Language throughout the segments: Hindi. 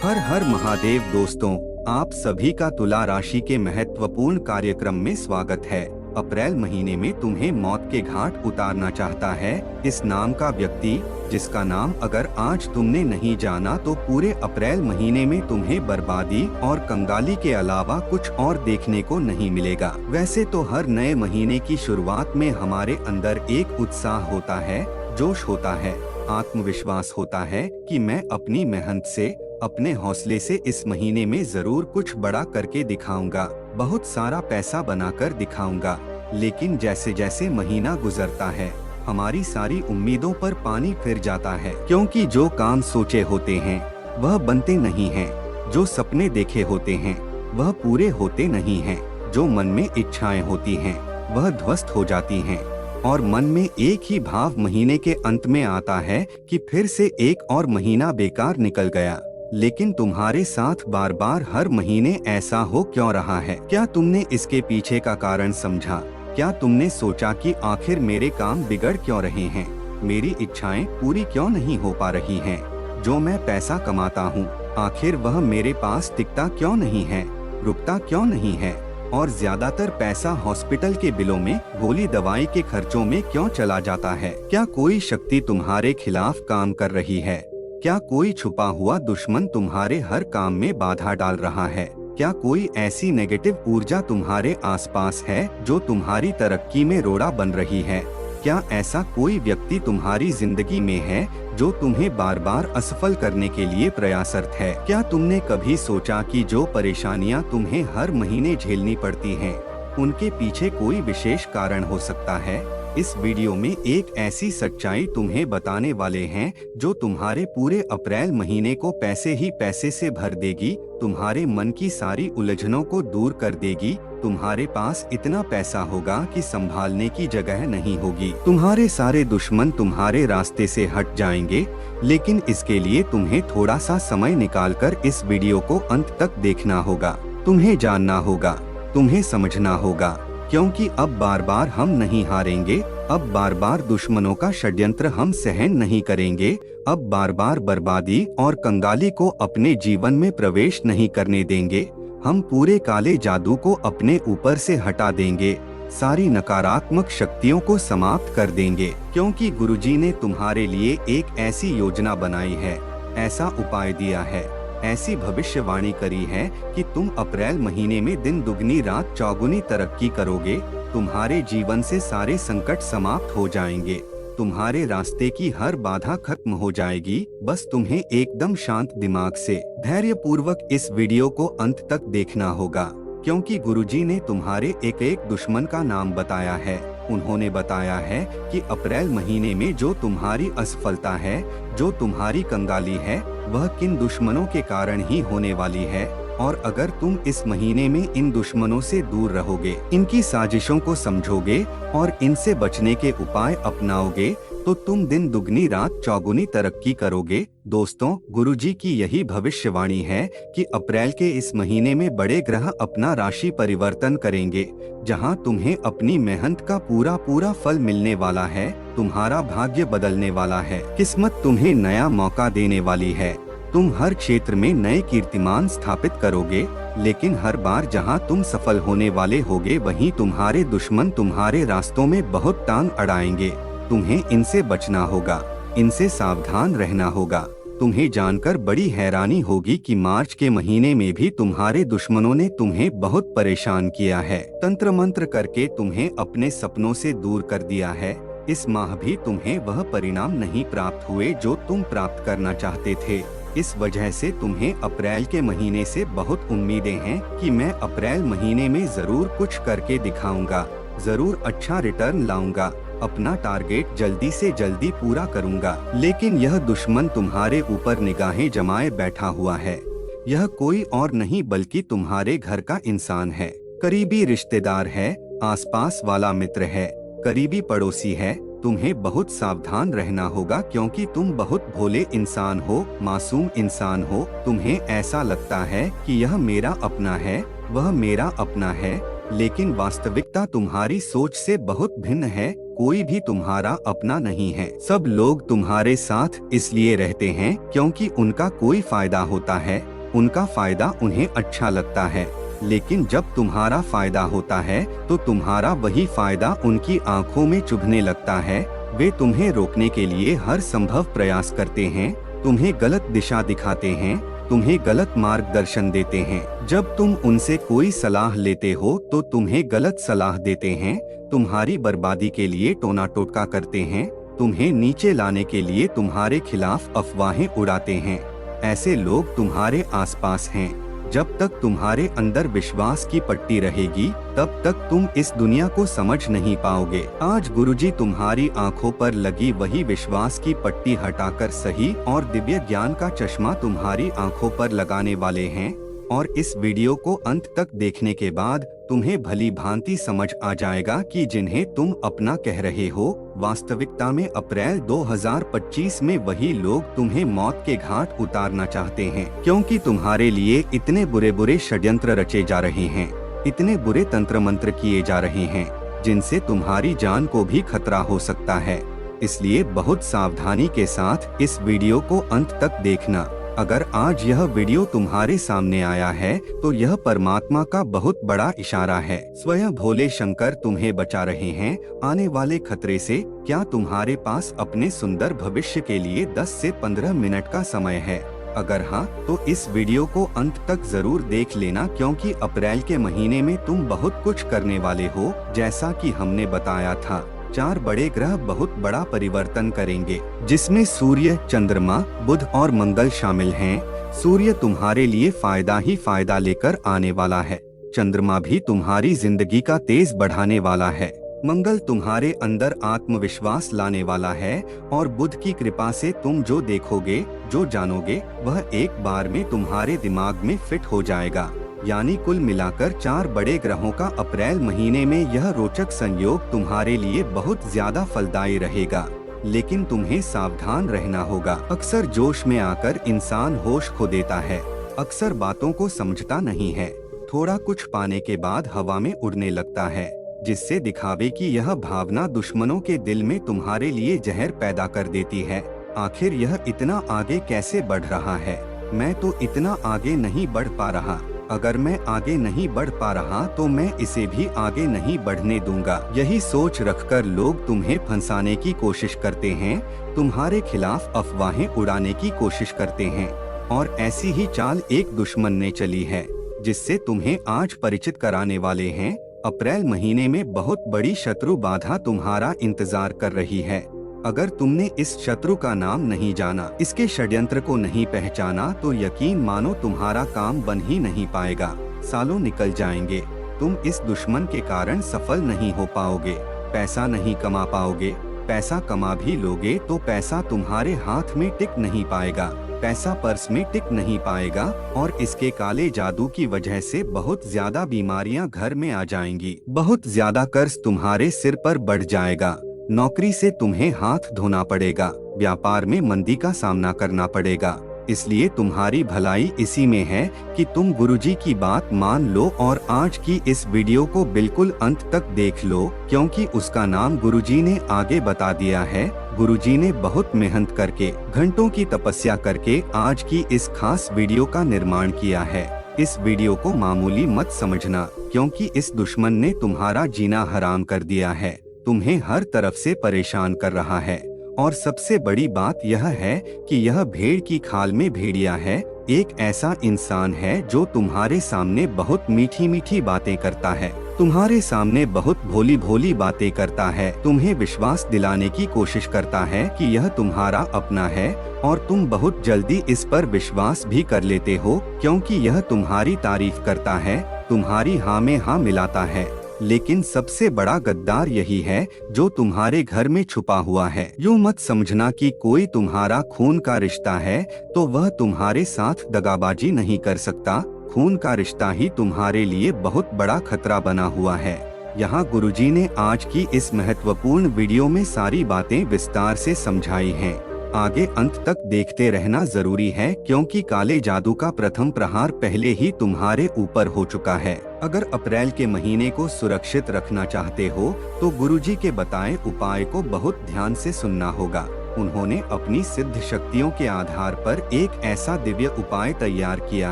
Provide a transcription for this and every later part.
हर हर महादेव दोस्तों, आप सभी का तुला राशि के महत्वपूर्ण कार्यक्रम में स्वागत है। अप्रैल महीने में तुम्हें मौत के घाट उतारना चाहता है इस नाम का व्यक्ति, जिसका नाम अगर आज तुमने नहीं जाना तो पूरे अप्रैल महीने में तुम्हें बर्बादी और कंगाली के अलावा कुछ और देखने को नहीं मिलेगा। वैसे तो हर नए महीने की शुरुआत में हमारे अंदर एक उत्साह होता है, जोश होता है, आत्मविश्वास होता है कि मैं अपनी मेहनत से, अपने हौसले से इस महीने में जरूर कुछ बड़ा करके दिखाऊंगा, बहुत सारा पैसा बनाकर दिखाऊंगा। लेकिन जैसे जैसे महीना गुजरता है, हमारी सारी उम्मीदों पर पानी फिर जाता है, क्योंकि जो काम सोचे होते हैं वह बनते नहीं हैं, जो सपने देखे होते हैं वह पूरे होते नहीं हैं, जो मन में इच्छाएं होती हैं वह ध्वस्त हो जाती हैं, और मन में एक ही भाव महीने के अंत में आता है कि फिर से एक और महीना बेकार निकल गया। लेकिन तुम्हारे साथ बार बार हर महीने ऐसा हो क्यों रहा है? क्या तुमने इसके पीछे का कारण समझा? क्या तुमने सोचा कि आखिर मेरे काम बिगड़ क्यों रहे हैं, मेरी इच्छाएं पूरी क्यों नहीं हो पा रही हैं? जो मैं पैसा कमाता हूँ आखिर वह मेरे पास टिकता क्यों नहीं है, रुकता क्यों नहीं है, और ज्यादातर पैसा हॉस्पिटल के बिलों में, गोली दवाई के खर्चों में क्यों चला जाता है? क्या कोई शक्ति तुम्हारे खिलाफ काम कर रही है? क्या कोई छुपा हुआ दुश्मन तुम्हारे हर काम में बाधा डाल रहा है? क्या कोई ऐसी नेगेटिव ऊर्जा तुम्हारे आसपास है जो तुम्हारी तरक्की में रोड़ा बन रही है? क्या ऐसा कोई व्यक्ति तुम्हारी जिंदगी में है जो तुम्हें बार बार असफल करने के लिए प्रयासरत है? क्या तुमने कभी सोचा कि जो परेशानियां तुम्हें हर महीने झेलनी पड़ती हैं, उनके पीछे कोई विशेष कारण हो सकता है? इस वीडियो में एक ऐसी सच्चाई तुम्हें बताने वाले हैं जो तुम्हारे पूरे अप्रैल महीने को पैसे ही पैसे से भर देगी, तुम्हारे मन की सारी उलझनों को दूर कर देगी। तुम्हारे पास इतना पैसा होगा कि संभालने की जगह नहीं होगी, तुम्हारे सारे दुश्मन तुम्हारे रास्ते से हट जाएंगे। लेकिन इसके लिए तुम्हें थोड़ा सा समय निकालकर इस वीडियो को अंत तक देखना होगा। तुम्हें जानना होगा, तुम्हें समझना होगा, क्योंकि अब बार बार हम नहीं हारेंगे, अब बार बार दुश्मनों का षड्यंत्र हम सहन नहीं करेंगे, अब बार बार बर्बादी और कंगाली को अपने जीवन में प्रवेश नहीं करने देंगे। हम पूरे काले जादू को अपने ऊपर से हटा देंगे, सारी नकारात्मक शक्तियों को समाप्त कर देंगे, क्योंकि गुरुजी ने तुम्हारे लिए एक ऐसी योजना बनाई है, ऐसा उपाय दिया है, ऐसी भविष्यवाणी करी है कि तुम अप्रैल महीने में दिन दुगनी रात चौगुनी तरक्की करोगे। तुम्हारे जीवन से सारे संकट समाप्त हो जाएंगे, तुम्हारे रास्ते की हर बाधा खत्म हो जाएगी। बस तुम्हें एकदम शांत दिमाग से धैर्य पूर्वक इस वीडियो को अंत तक देखना होगा, क्योंकि गुरुजी ने तुम्हारे एक एक दुश्मन का नाम बताया है। उन्होंने बताया है कि अप्रैल महीने में जो तुम्हारी असफलता है, जो तुम्हारी कंगाली है, वह किन दुश्मनों के कारण ही होने वाली है। और अगर तुम इस महीने में इन दुश्मनों से दूर रहोगे, इनकी साजिशों को समझोगे और इनसे बचने के उपाय अपनाओगे, तो तुम दिन दुगनी रात चौगुनी तरक्की करोगे। दोस्तों, गुरुजी की यही भविष्यवाणी है कि अप्रैल के इस महीने में बड़े ग्रह अपना राशि परिवर्तन करेंगे, जहां तुम्हें अपनी मेहनत का पूरा पूरा फल मिलने वाला है, तुम्हारा भाग्य बदलने वाला है, किस्मत तुम्हें नया मौका देने वाली है। तुम हर क्षेत्र में नए कीर्तिमान स्थापित करोगे, लेकिन हर बार जहां तुम सफल होने वाले होगे, वहीं तुम्हारे दुश्मन तुम्हारे रास्तों में बहुत टांग अड़ाएंगे। तुम्हें इनसे बचना होगा, इनसे सावधान रहना होगा। तुम्हें जानकर बड़ी हैरानी होगी कि मार्च के महीने में भी तुम्हारे दुश्मनों ने तुम्हें बहुत परेशान किया है, तंत्र मंत्र करके तुम्हें अपने सपनों से दूर कर दिया है। इस माह भी तुम्हें वह परिणाम नहीं प्राप्त हुए जो तुम प्राप्त करना चाहते थे। इस वजह से तुम्हें अप्रैल के महीने से बहुत उम्मीदें हैं कि मैं अप्रैल महीने में जरूर कुछ करके दिखाऊंगा, जरूर अच्छा रिटर्न लाऊंगा, अपना टारगेट जल्दी से जल्दी पूरा करूंगा। लेकिन यह दुश्मन तुम्हारे ऊपर निगाहें जमाए बैठा हुआ है। यह कोई और नहीं बल्कि तुम्हारे घर का इंसान है, करीबी रिश्तेदार है, आसपास वाला मित्र है, करीबी पड़ोसी है। तुम्हें बहुत सावधान रहना होगा, क्योंकि तुम बहुत भोले इंसान हो, मासूम इंसान हो। तुम्हें ऐसा लगता है कि यह मेरा अपना है, वह मेरा अपना है, लेकिन वास्तविकता तुम्हारी सोच से बहुत भिन्न है। कोई भी तुम्हारा अपना नहीं है। सब लोग तुम्हारे साथ इसलिए रहते हैं क्योंकि उनका कोई फायदा होता है। उनका फायदा उन्हें अच्छा लगता है, लेकिन जब तुम्हारा फायदा होता है तो तुम्हारा वही फायदा उनकी आंखों में चुभने लगता है। वे तुम्हें रोकने के लिए हर संभव प्रयास करते हैं, तुम्हें गलत दिशा दिखाते हैं, तुम्हें गलत मार्गदर्शन देते हैं। जब तुम उनसे कोई सलाह लेते हो तो तुम्हें गलत सलाह देते हैं, तुम्हारी बर्बादी के लिए टोना टोटका करते हैं, तुम्हें नीचे लाने के लिए तुम्हारे खिलाफ अफवाहें उड़ाते हैं। ऐसे लोग तुम्हारे आसपास हैं। जब तक तुम्हारे अंदर विश्वास की पट्टी रहेगी तब तक तुम इस दुनिया को समझ नहीं पाओगे। आज गुरुजी तुम्हारी आंखों पर लगी वही विश्वास की पट्टी हटाकर सही और दिव्य ज्ञान का चश्मा तुम्हारी आंखों पर लगाने वाले हैं। और इस वीडियो को अंत तक देखने के बाद तुम्हें भली भांति समझ आ जाएगा कि जिन्हें तुम अपना कह रहे हो, वास्तविकता में अप्रैल 2025 में वही लोग तुम्हें मौत के घाट उतारना चाहते हैं, क्योंकि तुम्हारे लिए इतने बुरे बुरे षड्यंत्र रचे जा रहे हैं, इतने बुरे तंत्र मंत्र किए जा रहे हैं, जिनसे तुम्हारी जान को भी खतरा हो सकता है। इसलिए बहुत सावधानी के साथ इस वीडियो को अंत तक देखना। अगर आज यह वीडियो तुम्हारे सामने आया है तो यह परमात्मा का बहुत बड़ा इशारा है। स्वयं भोले शंकर तुम्हें बचा रहे हैं आने वाले खतरे से। क्या तुम्हारे पास अपने सुंदर भविष्य के लिए 10 से 15 मिनट का समय है? अगर हाँ, तो इस वीडियो को अंत तक जरूर देख लेना, क्योंकि अप्रैल के महीने में तुम बहुत कुछ करने वाले हो। जैसा कि हमने बताया था, 4 बड़े ग्रह बहुत बड़ा परिवर्तन करेंगे, जिसमें सूर्य, चंद्रमा, बुध और मंगल शामिल हैं। सूर्य तुम्हारे लिए फायदा ही फायदा लेकर आने वाला है। चंद्रमा भी तुम्हारी जिंदगी का तेज बढ़ाने वाला है। मंगल तुम्हारे अंदर आत्मविश्वास लाने वाला है और बुध की कृपा से तुम जो देखोगे, जो जानोगे, वह एक बार में तुम्हारे दिमाग में फिट हो जाएगा। यानी कुल मिलाकर 4 बड़े ग्रहों का अप्रैल महीने में यह रोचक संयोग तुम्हारे लिए बहुत ज्यादा फलदायी रहेगा। लेकिन तुम्हें सावधान रहना होगा। अक्सर जोश में आकर इंसान होश खो देता है, अक्सर बातों को समझता नहीं है, थोड़ा कुछ पाने के बाद हवा में उड़ने लगता है, जिससे दिखावे की यह भावना दुश्मनों के दिल में तुम्हारे लिए जहर पैदा कर देती है। आखिर यह इतना आगे कैसे बढ़ रहा है? मैं तो इतना आगे नहीं बढ़ पा रहा। अगर मैं आगे नहीं बढ़ पा रहा तो मैं इसे भी आगे नहीं बढ़ने दूंगा। यही सोच रखकर लोग तुम्हें फंसाने की कोशिश करते हैं, तुम्हारे खिलाफ अफवाहें उड़ाने की कोशिश करते हैं। और ऐसी ही चाल एक दुश्मन ने चली है, जिससे तुम्हें आज परिचित कराने वाले हैं। अप्रैल महीने में बहुत बड़ी शत्रु बाधा तुम्हारा इंतजार कर रही है। अगर तुमने इस शत्रु का नाम नहीं जाना, इसके षड्यंत्र को नहीं पहचाना, तो यकीन मानो तुम्हारा काम बन ही नहीं पाएगा। सालों निकल जाएंगे, तुम इस दुश्मन के कारण सफल नहीं हो पाओगे, पैसा नहीं कमा पाओगे। पैसा कमा भी लोगे तो पैसा तुम्हारे हाथ में टिक नहीं पाएगा, पैसा पर्स में टिक नहीं पाएगा। और इसके काले जादू की वजह से बहुत ज्यादा बीमारियां घर में आ जाएंगी, बहुत ज्यादा कर्ज तुम्हारे सिर पर बढ़ जाएगा, नौकरी से तुम्हें हाथ धोना पड़ेगा, व्यापार में मंदी का सामना करना पड़ेगा। इसलिए तुम्हारी भलाई इसी में है कि तुम गुरुजी की बात मान लो और आज की इस वीडियो को बिल्कुल अंत तक देख लो, क्योंकि उसका नाम गुरुजी ने आगे बता दिया है। गुरुजी ने बहुत मेहनत करके, घंटों की तपस्या करके आज की इस खास वीडियो का निर्माण किया है। इस वीडियो को मामूली मत समझना, क्योंकि इस दुश्मन ने तुम्हारा जीना हराम कर दिया है, तुम्हें हर तरफ से परेशान कर रहा है। और सबसे बड़ी बात यह है कि यह भेड़ की खाल में भेड़िया है। एक ऐसा इंसान है जो तुम्हारे सामने बहुत मीठी मीठी बातें करता है, तुम्हारे सामने बहुत भोली भोली बातें करता है, तुम्हें विश्वास दिलाने की कोशिश करता है कि यह तुम्हारा अपना है, और तुम बहुत जल्दी इस पर विश्वास भी कर लेते हो, क्योंकि यह तुम्हारी तारीफ करता है, तुम्हारी हाँ में हाँ मिलाता है। लेकिन सबसे बड़ा गद्दार यही है जो तुम्हारे घर में छुपा हुआ है। यूं मत समझना कि कोई तुम्हारा खून का रिश्ता है तो वह तुम्हारे साथ दगाबाजी नहीं कर सकता। खून का रिश्ता ही तुम्हारे लिए बहुत बड़ा खतरा बना हुआ है। यहाँ गुरुजी ने आज की इस महत्वपूर्ण वीडियो में सारी बातें विस्तार से समझाई हैं। आगे अंत तक देखते रहना जरूरी है, क्योंकि काले जादू का प्रथम प्रहार पहले ही तुम्हारे ऊपर हो चुका है। अगर अप्रैल के महीने को सुरक्षित रखना चाहते हो तो गुरुजी के बताए उपाय को बहुत ध्यान से सुनना होगा। उन्होंने अपनी सिद्ध शक्तियों के आधार पर एक ऐसा दिव्य उपाय तैयार किया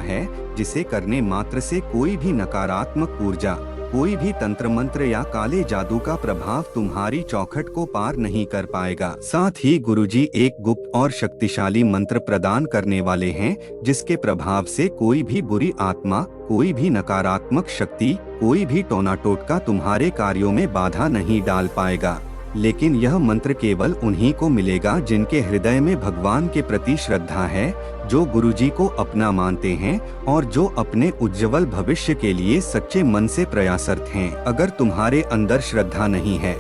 है जिसे करने मात्र से कोई भी नकारात्मक ऊर्जा, कोई भी तंत्र मंत्र या काले जादू का प्रभाव तुम्हारी चौखट को पार नहीं कर पाएगा। साथ ही गुरुजी एक गुप्त और शक्तिशाली मंत्र प्रदान करने वाले हैं जिसके प्रभाव से कोई भी बुरी आत्मा, कोई भी नकारात्मक शक्ति, कोई भी टोना टोटका तुम्हारे कार्यों में बाधा नहीं डाल पाएगा। लेकिन यह मंत्र केवल उन्हीं को मिलेगा जिनके हृदय में भगवान के प्रति श्रद्धा है, जो गुरुजी को अपना मानते हैं और जो अपने उज्जवल भविष्य के लिए सच्चे मन से प्रयासरत हैं। अगर तुम्हारे अंदर श्रद्धा नहीं है,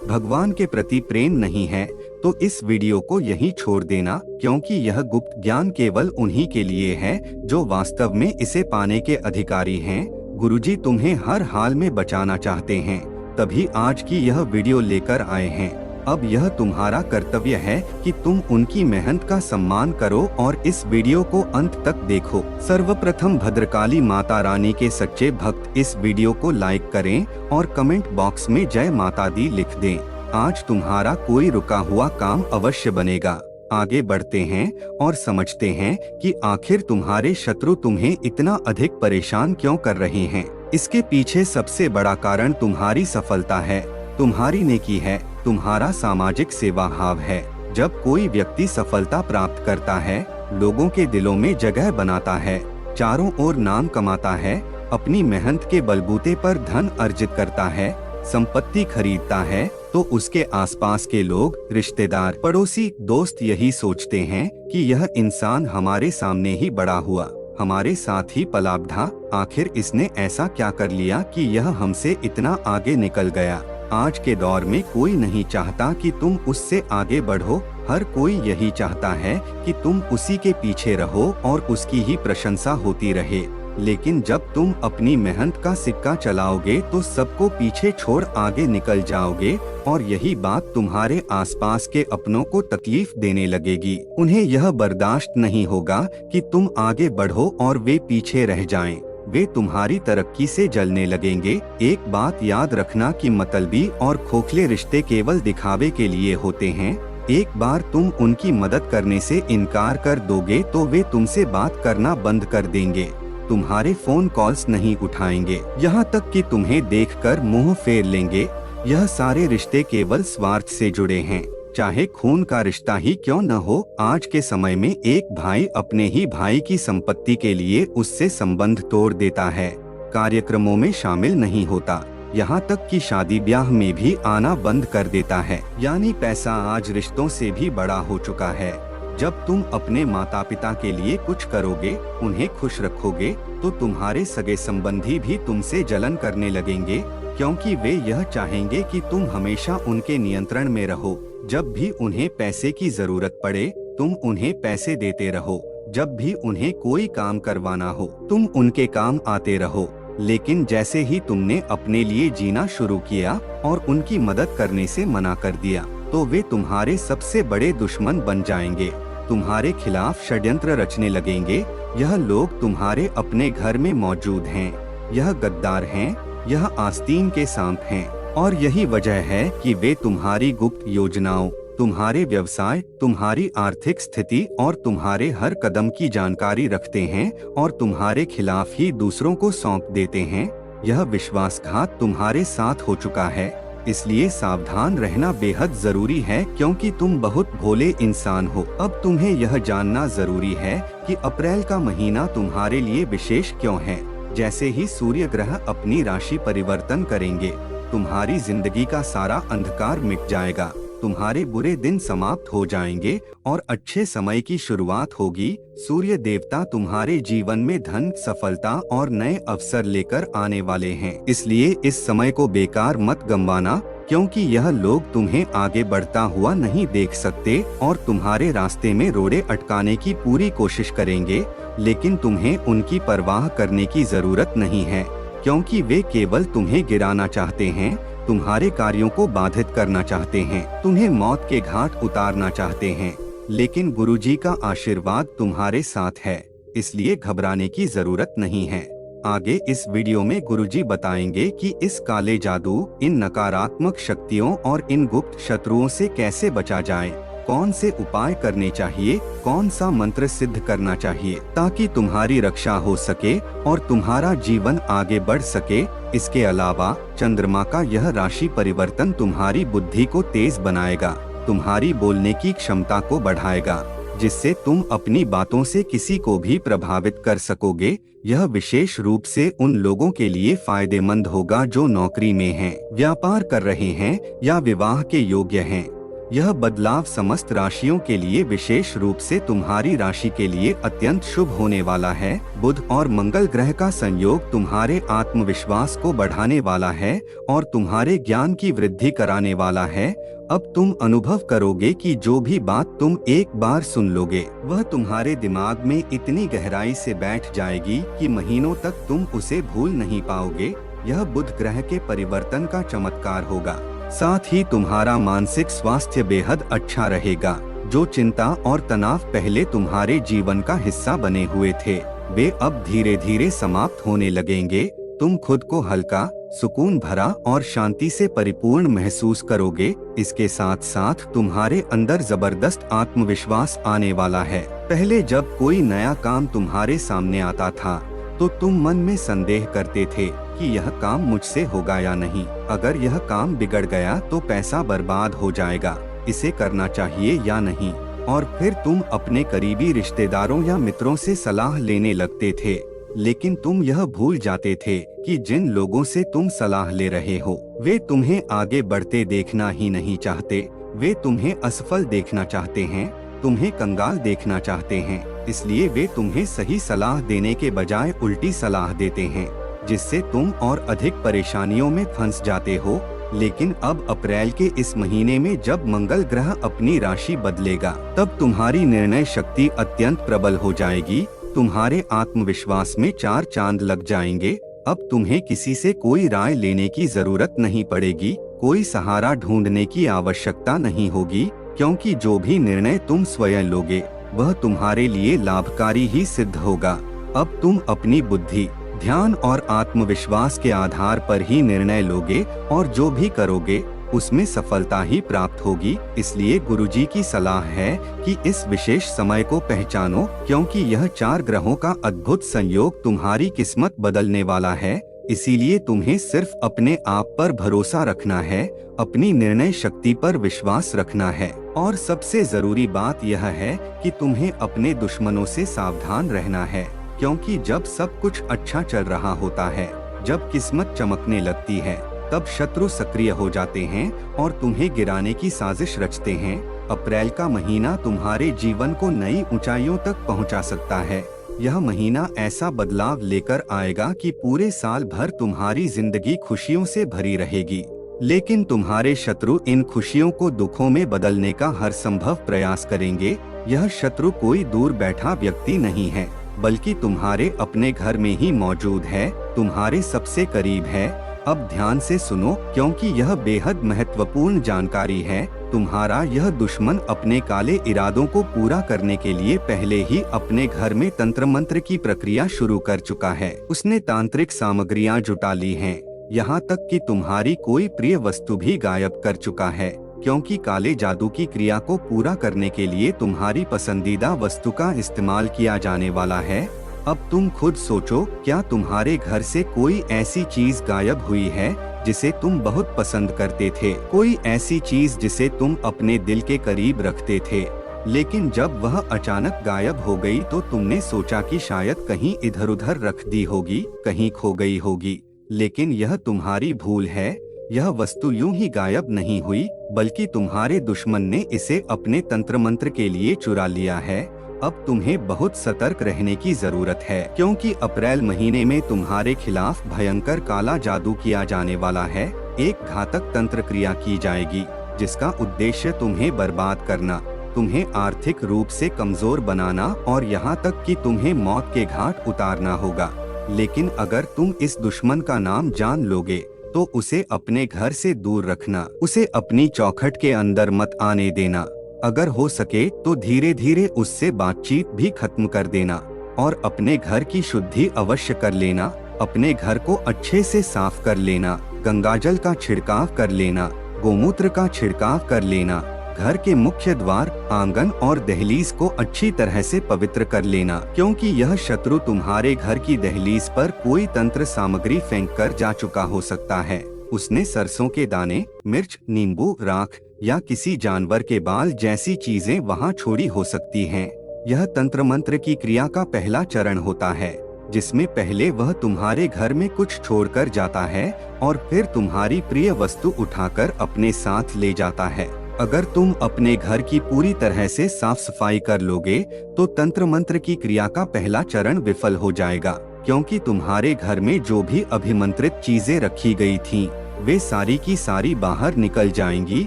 भगवान के प्रति प्रेम नहीं है, तो इस वीडियो को यहीं छोड़ देना, क्योंकि यह गुप्त ज्ञान केवल उन्हीं के लिए है जो वास्तव में इसे पाने के अधिकारी हैं। गुरुजी तुम्हें हर हाल में बचाना चाहते हैं, तभी आज की यह वीडियो लेकर आए हैं। अब यह तुम्हारा कर्तव्य है कि तुम उनकी मेहनत का सम्मान करो और इस वीडियो को अंत तक देखो। सर्वप्रथम भद्रकाली माता रानी के सच्चे भक्त इस वीडियो को लाइक करें और कमेंट बॉक्स में जय माता दी लिख दें। आज तुम्हारा कोई रुका हुआ काम अवश्य बनेगा। आगे बढ़ते हैं और समझते हैं कि आखिर तुम्हारे शत्रु तुम्हें इतना अधिक परेशान क्यों कर रहे हैं। इसके पीछे सबसे बड़ा कारण तुम्हारी सफलता है, तुम्हारी नेकी है, तुम्हारा सामाजिक सेवा भाव है। जब कोई व्यक्ति सफलता प्राप्त करता है, लोगों के दिलों में जगह बनाता है, चारों ओर नाम कमाता है, अपनी मेहनत के बलबूते पर धन अर्जित करता है, संपत्ति खरीदता है, तो उसके आसपास के लोग, रिश्तेदार, पड़ोसी, दोस्त यही सोचते हैं कि यह इंसान हमारे सामने ही बड़ा हुआ, हमारे साथ ही पला बढ़ा। आखिर इसने ऐसा क्या कर लिया कि यह हमसे इतना आगे निकल गया। आज के दौर में कोई नहीं चाहता कि तुम उससे आगे बढ़ो, हर कोई यही चाहता है कि तुम उसी के पीछे रहो और उसकी ही प्रशंसा होती रहे। लेकिन जब तुम अपनी मेहनत का सिक्का चलाओगे तो सबको पीछे छोड़ आगे निकल जाओगे और यही बात तुम्हारे आसपास के अपनों को तकलीफ देने लगेगी। उन्हें यह बर्दाश्त नहीं होगा कि तुम आगे बढ़ो और वे पीछे रह जाएं। वे तुम्हारी तरक्की से जलने लगेंगे। एक बात याद रखना कि मतलबी और खोखले रिश्ते केवल दिखावे के लिए होते हैं। एक बार तुम उनकी मदद करने से इनकार कर दोगे तो वे तुमसे बात करना बंद कर देंगे, तुम्हारे फोन कॉल्स नहीं उठाएंगे, यहाँ तक कि तुम्हें देखकर मुंह फेर लेंगे। यह सारे रिश्ते केवल स्वार्थ से जुड़े हैं, चाहे खून का रिश्ता ही क्यों न हो। आज के समय में एक भाई अपने ही भाई की संपत्ति के लिए उससे संबंध तोड़ देता है, कार्यक्रमों में शामिल नहीं होता, यहाँ तक कि शादी ब्याह में भी आना बंद कर देता है। यानी पैसा आज रिश्तों से भी बड़ा हो चुका है। जब तुम अपने माता पिता के लिए कुछ करोगे, उन्हें खुश रखोगे, तो तुम्हारे सगे संबंधी भी तुमसे जलन करने लगेंगे, क्योंकि वे यह चाहेंगे कि तुम हमेशा उनके नियंत्रण में रहो। जब भी उन्हें पैसे की जरूरत पड़े, तुम उन्हें पैसे देते रहो। जब भी उन्हें कोई काम करवाना हो, तुम उनके काम आते रहो। लेकिन जैसे ही तुमने अपने लिए जीना शुरू किया और उनकी मदद करने से मना कर दिया, तो वे तुम्हारे सबसे बड़े दुश्मन बन जाएंगे, तुम्हारे खिलाफ षड्यंत्र रचने लगेंगे। यह लोग तुम्हारे अपने घर में मौजूद हैं, यह गद्दार हैं, यह आस्तीन के सांप हैं, और यही वजह है कि वे तुम्हारी गुप्त योजनाओं, तुम्हारे व्यवसाय, तुम्हारी आर्थिक स्थिति और तुम्हारे हर कदम की जानकारी रखते हैं और तुम्हारे खिलाफ ही दूसरों को सौंप देते हैं। यह विश्वासघात तुम्हारे साथ हो चुका है, इसलिए सावधान रहना बेहद जरूरी है, क्योंकि तुम बहुत भोले इंसान हो। अब तुम्हें यह जानना जरूरी है कि अप्रैल का महीना तुम्हारे लिए विशेष क्यों है। जैसे ही सूर्य ग्रह अपनी राशि परिवर्तन करेंगे, तुम्हारी जिंदगी का सारा अंधकार मिट जाएगा, तुम्हारे बुरे दिन समाप्त हो जाएंगे और अच्छे समय की शुरुआत होगी। सूर्य देवता तुम्हारे जीवन में धन, सफलता और नए अवसर लेकर आने वाले हैं, इसलिए इस समय को बेकार मत गंवाना, क्योंकि यह लोग तुम्हें आगे बढ़ता हुआ नहीं देख सकते और तुम्हारे रास्ते में रोड़े अटकाने की पूरी कोशिश करेंगे। लेकिन तुम्हें उनकी परवाह करने की जरूरत नहीं है, क्योंकि वे केवल तुम्हें गिराना चाहते हैं, तुम्हारे कार्यों को बाधित करना चाहते हैं, तुम्हें मौत के घाट उतारना चाहते हैं। लेकिन गुरुजी का आशीर्वाद तुम्हारे साथ है, इसलिए घबराने की जरूरत नहीं है। आगे इस वीडियो में गुरुजी बताएंगे कि इस काले जादू, इन नकारात्मक शक्तियों और इन गुप्त शत्रुओं से कैसे बचा जाए। कौन से उपाय करने चाहिए, कौन सा मंत्र सिद्ध करना चाहिए ताकि तुम्हारी रक्षा हो सके और तुम्हारा जीवन आगे बढ़ सके। इसके अलावा चंद्रमा का यह राशि परिवर्तन तुम्हारी बुद्धि को तेज बनाएगा, तुम्हारी बोलने की क्षमता को बढ़ाएगा, जिससे तुम अपनी बातों से किसी को भी प्रभावित कर सकोगे। यह विशेष रूप से उन लोगों के लिए फायदेमंद होगा जो नौकरी में हैं, व्यापार कर रहे हैं या विवाह के योग्य हैं। यह बदलाव समस्त राशियों के लिए विशेष रूप से तुम्हारी राशि के लिए अत्यंत शुभ होने वाला है। बुध और मंगल ग्रह का संयोग तुम्हारे आत्मविश्वास को बढ़ाने वाला है और तुम्हारे ज्ञान की वृद्धि कराने वाला है। अब तुम अनुभव करोगे कि जो भी बात तुम एक बार सुन लोगे वह तुम्हारे दिमाग में इतनी गहराई से बैठ जाएगी कि महीनों तक तुम उसे भूल नहीं पाओगे। यह बुध ग्रह के परिवर्तन का चमत्कार होगा। साथ ही तुम्हारा मानसिक स्वास्थ्य बेहद अच्छा रहेगा। जो चिंता और तनाव पहले तुम्हारे जीवन का हिस्सा बने हुए थे वे अब धीरे धीरे समाप्त होने लगेंगे। तुम खुद को हल्का, सुकून भरा और शांति से परिपूर्ण महसूस करोगे। इसके साथ साथ तुम्हारे अंदर जबरदस्त आत्मविश्वास आने वाला है। पहले जब कोई नया काम तुम्हारे सामने आता था तो तुम मन में संदेह करते थे कि यह काम मुझसे होगा या नहीं, अगर यह काम बिगड़ गया तो पैसा बर्बाद हो जाएगा, इसे करना चाहिए या नहीं। और फिर तुम अपने करीबी रिश्तेदारों या मित्रों से सलाह लेने लगते थे, लेकिन तुम यह भूल जाते थे कि जिन लोगों से तुम सलाह ले रहे हो वे तुम्हें आगे बढ़ते देखना ही नहीं चाहते, वे तुम्हें असफल देखना चाहते हैं, तुम्हें कंगाल देखना चाहते हैं। इसलिए वे तुम्हें सही सलाह देने के बजाय उल्टी सलाह देते हैं, जिससे तुम और अधिक परेशानियों में फंस जाते हो। लेकिन अब अप्रैल के इस महीने में जब मंगल ग्रह अपनी राशि बदलेगा तब तुम्हारी निर्णय शक्ति अत्यंत प्रबल हो जाएगी। तुम्हारे आत्मविश्वास में चार चांद लग जाएंगे। अब तुम्हें किसी से कोई राय लेने की जरूरत नहीं पड़ेगी, कोई सहारा ढूंढने की आवश्यकता नहीं होगी, क्योंकि जो भी निर्णय तुम स्वयं लोगे वह तुम्हारे लिए लाभकारी ही सिद्ध होगा। अब तुम अपनी बुद्धि, ध्यान और आत्मविश्वास के आधार पर ही निर्णय लोगे और जो भी करोगे उसमें सफलता ही प्राप्त होगी। इसलिए गुरुजी की सलाह है कि इस विशेष समय को पहचानो, क्योंकि यह चार ग्रहों का अद्भुत संयोग तुम्हारी किस्मत बदलने वाला है। इसीलिए तुम्हें सिर्फ अपने आप पर भरोसा रखना है, अपनी निर्णय शक्ति पर विश्वास रखना है और सबसे जरूरी बात यह है कि तुम्हें अपने दुश्मनों से सावधान रहना है, क्योंकि जब सब कुछ अच्छा चल रहा होता है, जब किस्मत चमकने लगती है, तब शत्रु सक्रिय हो जाते हैं और तुम्हें गिराने की साजिश रचते हैं। अप्रैल का महीना तुम्हारे जीवन को नई ऊंचाइयों तक पहुंचा सकता है। यह महीना ऐसा बदलाव लेकर आएगा कि पूरे साल भर तुम्हारी जिंदगी खुशियों से भरी रहेगी। लेकिन तुम्हारे शत्रु इन खुशियों को दुखों में बदलने का हर संभव प्रयास करेंगे। यह शत्रु कोई दूर बैठा व्यक्ति नहीं है, बल्कि तुम्हारे अपने घर में ही मौजूद है, तुम्हारे सबसे करीब है। अब ध्यान से सुनो, क्योंकि यह बेहद महत्वपूर्ण जानकारी है। तुम्हारा यह दुश्मन अपने काले इरादों को पूरा करने के लिए पहले ही अपने घर में तंत्र मंत्र की प्रक्रिया शुरू कर चुका है। उसने तांत्रिक सामग्रियां जुटा ली हैं, यहाँ तक कि तुम्हारी कोई प्रिय वस्तु भी गायब कर चुका है, क्योंकि काले जादू की क्रिया को पूरा करने के लिए तुम्हारी पसंदीदा वस्तु का इस्तेमाल किया जाने वाला है। अब तुम खुद सोचो, क्या तुम्हारे घर से कोई ऐसी चीज गायब हुई है जिसे तुम बहुत पसंद करते थे, कोई ऐसी चीज जिसे तुम अपने दिल के करीब रखते थे, लेकिन जब वह अचानक गायब हो गई तो तुमने सोचा कि शायद कहीं इधर उधर रख दी होगी, कहीं खो गई होगी। लेकिन यह तुम्हारी भूल है। यह वस्तु यूं ही गायब नहीं हुई, बल्कि तुम्हारे दुश्मन ने इसे अपने तंत्र मंत्र के लिए चुरा लिया है। अब तुम्हें बहुत सतर्क रहने की जरूरत है, क्योंकि अप्रैल महीने में तुम्हारे खिलाफ भयंकर काला जादू किया जाने वाला है। एक घातक तंत्र क्रिया की जाएगी जिसका उद्देश्य तुम्हें बर्बाद करना, तुम्हें आर्थिक रूप से कमजोर बनाना और यहाँ तक कि तुम्हें मौत के घाट उतारना होगा। लेकिन अगर तुम इस दुश्मन का नाम जान लोगे तो उसे अपने घर से दूर रखना, उसे अपनी चौखट के अंदर मत आने देना। अगर हो सके तो धीरे धीरे उससे बातचीत भी खत्म कर देना और अपने घर की शुद्धि अवश्य कर लेना। अपने घर को अच्छे से साफ कर लेना, गंगाजल का छिड़काव कर लेना, गोमूत्र का छिड़काव कर लेना, घर के मुख्य द्वार, आंगन और दहलीज को अच्छी तरह से पवित्र कर लेना, क्योंकि यह शत्रु तुम्हारे घर की दहलीज पर कोई तंत्र सामग्री फेंक कर जा चुका हो सकता है। उसने सरसों के दाने, मिर्च, नींबू, राख या किसी जानवर के बाल जैसी चीजें वहां छोड़ी हो सकती हैं। यह तंत्र मंत्र की क्रिया का पहला चरण होता है, जिसमें पहले वह तुम्हारे घर में कुछ छोड़कर जाता है और फिर तुम्हारी प्रिय वस्तु उठाकर अपने साथ ले जाता है। अगर तुम अपने घर की पूरी तरह से साफ सफाई कर लोगे तो तंत्र मंत्र की क्रिया का पहला चरण विफल हो जाएगा, क्योंकि तुम्हारे घर में जो भी अभिमंत्रित चीजें रखी गई थीं, वे सारी की सारी बाहर निकल जाएंगी।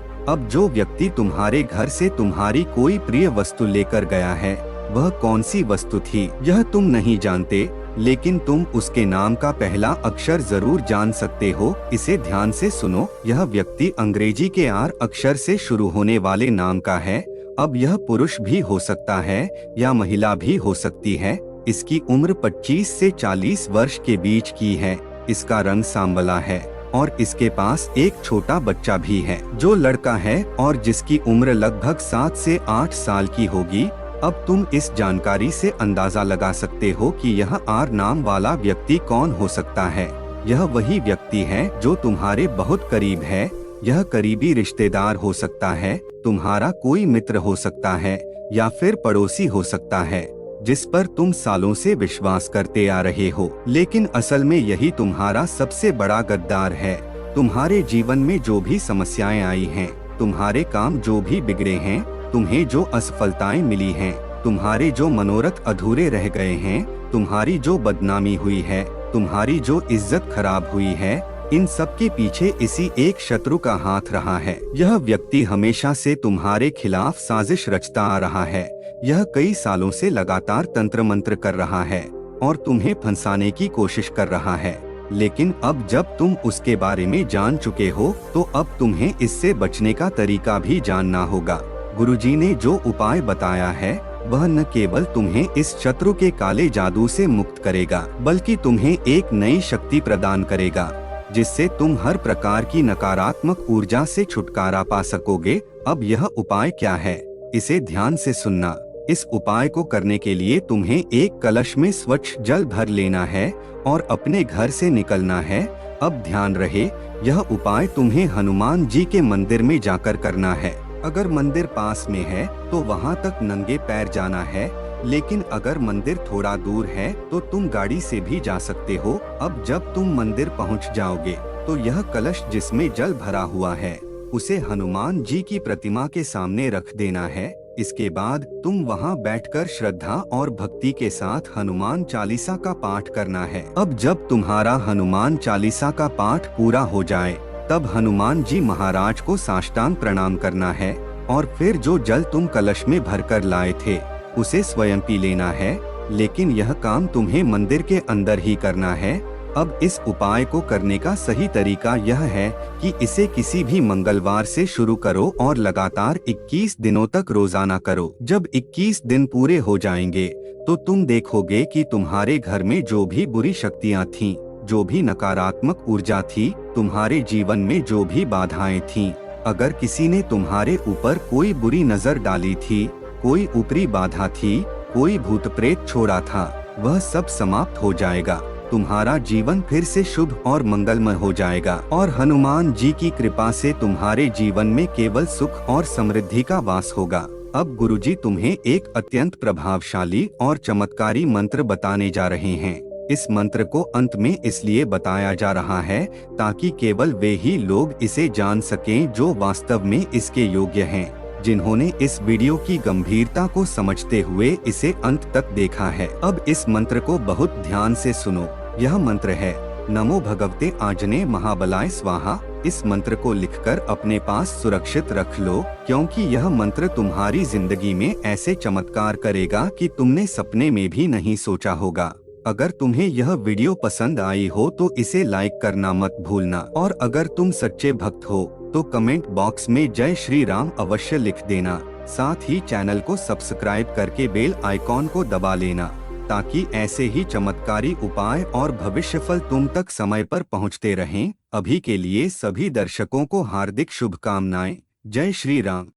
अब जो व्यक्ति तुम्हारे घर से तुम्हारी कोई प्रिय वस्तु लेकर गया है, वह कौन सी वस्तु थी यह तुम नहीं जानते, लेकिन तुम उसके नाम का पहला अक्षर जरूर जान सकते हो। इसे ध्यान से सुनो। यह व्यक्ति अंग्रेजी के आर अक्षर से शुरू होने वाले नाम का है। अब यह पुरुष भी हो सकता है या महिला भी हो सकती है। इसकी उम्र 25 से 40 वर्ष के बीच की है। इसका रंग सांवला है और इसके पास एक छोटा बच्चा भी है जो लड़का है और जिसकी उम्र लगभग 7 से 8 साल की होगी। अब तुम इस जानकारी से अंदाजा लगा सकते हो कि यह आर नाम वाला व्यक्ति कौन हो सकता है। यह वही व्यक्ति है जो तुम्हारे बहुत करीब है। यह करीबी रिश्तेदार हो सकता है, तुम्हारा कोई मित्र हो सकता है या फिर पड़ोसी हो सकता है, जिस पर तुम सालों से विश्वास करते आ रहे हो। लेकिन असल में यही तुम्हारा सबसे बड़ा गद्दार है। तुम्हारे जीवन में जो भी समस्याएं आई हैं, तुम्हारे काम जो भी बिगड़े हैं, तुम्हें जो असफलताएं मिली हैं, तुम्हारे जो मनोरथ अधूरे रह गए हैं, तुम्हारी जो बदनामी हुई है, तुम्हारी जो इज्जत खराब हुई है, इन सब के पीछे इसी एक शत्रु का हाथ रहा है। यह व्यक्ति हमेशा से तुम्हारे खिलाफ साजिश रचता आ रहा है। यह कई सालों से लगातार तंत्र मंत्र कर रहा है और तुम्हें फंसाने की कोशिश कर रहा है। लेकिन अब जब तुम उसके बारे में जान चुके हो, तो अब तुम्हें इससे बचने का तरीका भी जानना होगा। गुरुजी ने जो उपाय बताया है, वह न केवल तुम्हें इस शत्रु के काले जादू से मुक्त करेगा, बल्कि तुम्हें एक नई शक्ति प्रदान करेगा, जिससे तुम हर प्रकार की नकारात्मक ऊर्जा से छुटकारा पा सकोगे। अब यह उपाय क्या है, इसे ध्यान से सुनना। इस उपाय को करने के लिए तुम्हें एक कलश में स्वच्छ जल भर लेना है और अपने घर से निकलना है। अब ध्यान रहे, यह उपाय तुम्हें हनुमान जी के मंदिर में जाकर करना है। अगर मंदिर पास में है तो वहां तक नंगे पैर जाना है, लेकिन अगर मंदिर थोड़ा दूर है तो तुम गाड़ी से भी जा सकते हो। अब जब तुम मंदिर पहुंच जाओगे तो यह कलश जिसमें जल भरा हुआ है, उसे हनुमान जी की प्रतिमा के सामने रख देना है। इसके बाद तुम वहां बैठकर श्रद्धा और भक्ति के साथ हनुमान चालीसा का पाठ करना है। अब जब तुम्हारा हनुमान चालीसा का पाठ पूरा हो जाए, तब हनुमान जी महाराज को साष्टांग प्रणाम करना है और फिर जो जल तुम कलश में भरकर लाए थे, उसे स्वयं पी लेना है। लेकिन यह काम तुम्हें मंदिर के अंदर ही करना है। अब इस उपाय को करने का सही तरीका यह है कि इसे किसी भी मंगलवार से शुरू करो और लगातार 21 दिनों तक रोजाना करो। जब 21 दिन पूरे हो जाएंगे तो तुम देखोगे कि तुम्हारे घर में जो भी बुरी शक्तियाँ थीं, जो भी नकारात्मक ऊर्जा थी, तुम्हारे जीवन में जो भी बाधाएं थीं, अगर किसी ने तुम्हारे ऊपर कोई बुरी नजर डाली थी, कोई ऊपरी बाधा थी, कोई भूत प्रेत छोड़ा था, वह सब समाप्त हो जाएगा। तुम्हारा जीवन फिर से शुभ और मंगलमय हो जाएगा और हनुमान जी की कृपा से तुम्हारे जीवन में केवल सुख और समृद्धि का वास होगा। अब गुरुजी तुम्हें एक अत्यंत प्रभावशाली और चमत्कारी मंत्र बताने जा रहे हैं। इस मंत्र को अंत में इसलिए बताया जा रहा है ताकि केवल वे ही लोग इसे जान सकें जो वास्तव में इसके योग्य हैं, जिन्होंने इस वीडियो की गंभीरता को समझते हुए इसे अंत तक देखा है। अब इस मंत्र को बहुत ध्यान से सुनो। यह मंत्र है नमो भगवते आंजनेय महाबलाय स्वाहा। इस मंत्र को लिखकर अपने पास सुरक्षित रख लो, क्योंकि यह मंत्र तुम्हारी जिंदगी में ऐसे चमत्कार करेगा कि तुमने सपने में भी नहीं सोचा होगा। अगर तुम्हें यह वीडियो पसंद आई हो तो इसे लाइक करना मत भूलना, और अगर तुम सच्चे भक्त हो तो कमेंट बॉक्स में जय श्री राम अवश्य लिख देना। साथ ही चैनल को सब्सक्राइब करके बेल आइकॉन को दबा लेना, ताकि ऐसे ही चमत्कारी उपाय और भविष्यफल तुम तक समय पर पहुंचते रहें। अभी के लिए सभी दर्शकों को हार्दिक शुभकामनाएं। जय श्री राम।